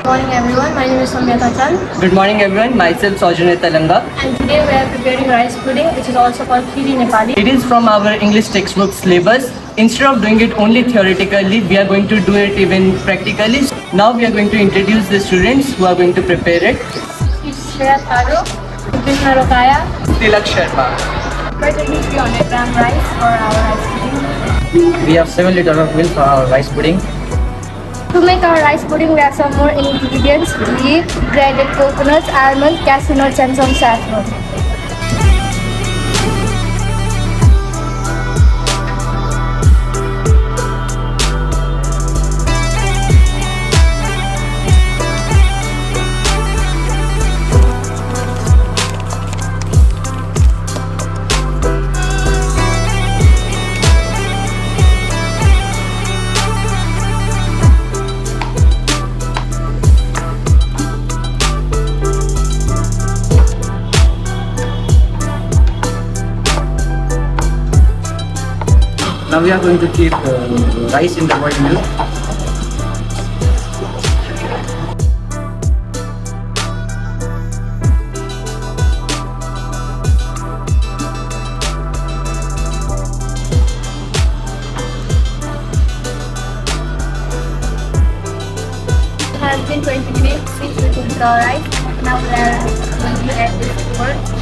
Good morning everyone, my name is Samyata Chan. Good morning everyone, myself Saujanya Talanga. And today we are preparing rice pudding, which is also called khiri Nepali. It is from our English textbook syllabus. Instead of doing it only theoretically, we are going to do it even practically. Now we are going to introduce the students who are going to prepare it. Shreya Tharo, Krishna Rokaya, Tilak Sharma. we're taking 300 gram rice for our rice pudding. We have 7 liters of milk for our rice pudding. To make our rice pudding, we have some more ingredients: ghee, grated coconuts, almond, cashew nuts, and some saffron. Now we are going to keep the rice in the boiled milk. It has been 20 minutes since we cooked the rice. Now we are going to add this pork.